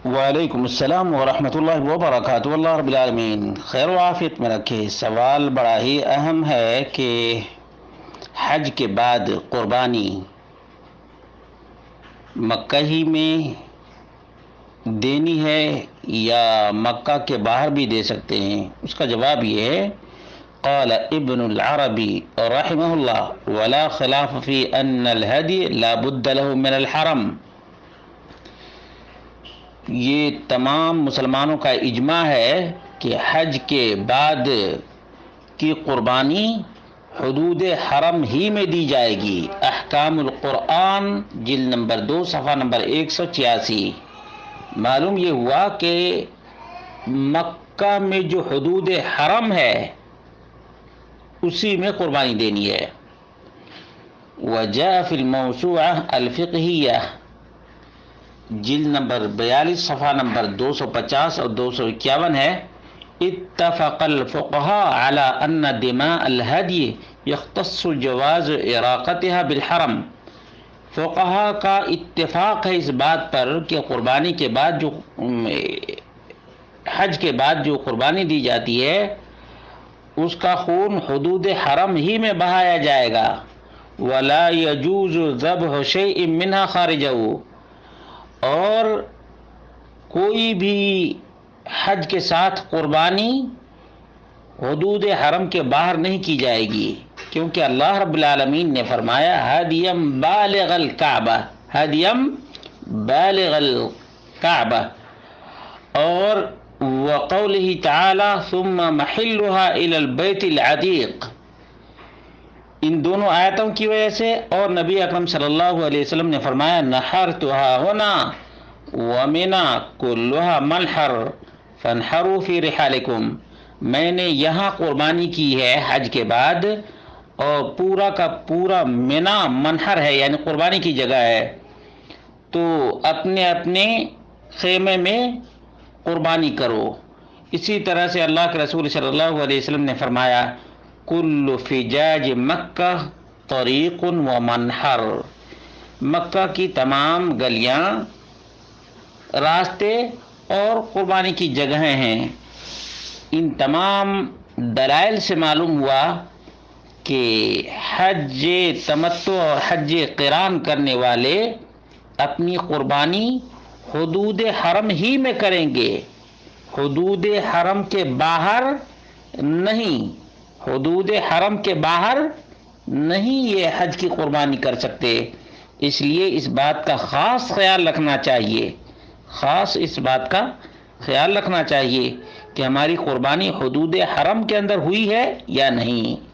وعلیکم السلام ورحمۃ اللہ وبرکاتہ۔ اللہ رب العالمین خیر و عافیت میں رکھے۔ سوال بڑا ہی اہم ہے کہ حج کے بعد قربانی مکہ ہی میں دینی ہے یا مکہ کے باہر بھی دے سکتے ہیں؟ اس کا جواب یہ ہے، قال ابن العربی رحمہ اللہ ولا خلاف فی ان الہدی لا بد له من الحرم۔ یہ تمام مسلمانوں کا اجماع ہے کہ حج کے بعد کی قربانی حدود حرم ہی میں دی جائے گی۔ احکام القرآن جلد نمبر 2 صفحہ نمبر 186۔ معلوم یہ ہوا کہ مکہ میں جو حدود حرم ہے اسی میں قربانی دینی ہے۔ وجاء فی الموسوعہ الفقہیہ جلد نمبر 42 صفحہ نمبر 250 اور 251 ہے، اتفق الفقہاء علی ان دماء الہدی یختص جواز اراقتها بالحرم۔ فقہاء کا اتفاق ہے اس بات پر کہ قربانی کے بعد جو حج کے بعد جو قربانی دی جاتی ہے اس کا خون حدود حرم ہی میں بہایا جائے گا۔ ولا یجوز ذبح شیء منها خارجہ، اور کوئی بھی حج کے ساتھ قربانی حدود حرم کے باہر نہیں کی جائے گی، کیونکہ اللہ رب العالمین نے فرمایا ہدیم بالغ الکعبہ، ہدیم بالغ الکعبہ، اور وقولہ تعالی ثم محلها الى البیت العتیق، ان دونوں آیتوں کی وجہ سے، اور نبی اکرم صلی اللہ علیہ وسلم نے فرمایا نحرتها هنا ومنا كلها منحر فانحروا في رحالكم، میں نے یہاں قربانی کی ہے حج کے بعد، اور پورا کا پورا منا منحر ہے یعنی قربانی کی جگہ ہے، تو اپنے اپنے خیمے میں قربانی کرو۔ اسی طرح سے اللہ کے رسول صلی اللہ علیہ وسلم نے فرمایا کل فجاج مکہ طریق و منحر، مکہ کی تمام گلیاں راستے اور قربانی کی جگہیں ہیں۔ ان تمام دلائل سے معلوم ہوا کہ حج تمتع اور حج قران کرنے والے اپنی قربانی حدود حرم ہی میں کریں گے، حدود حرم کے باہر نہیں، حدود حرم کے باہر نہیں یہ حج کی قربانی کر سکتے۔ اس لیے اس بات کا خاص خیال رکھنا چاہیے، خاص اس بات کا خیال رکھنا چاہیے کہ ہماری قربانی حدود حرم کے اندر ہوئی ہے یا نہیں۔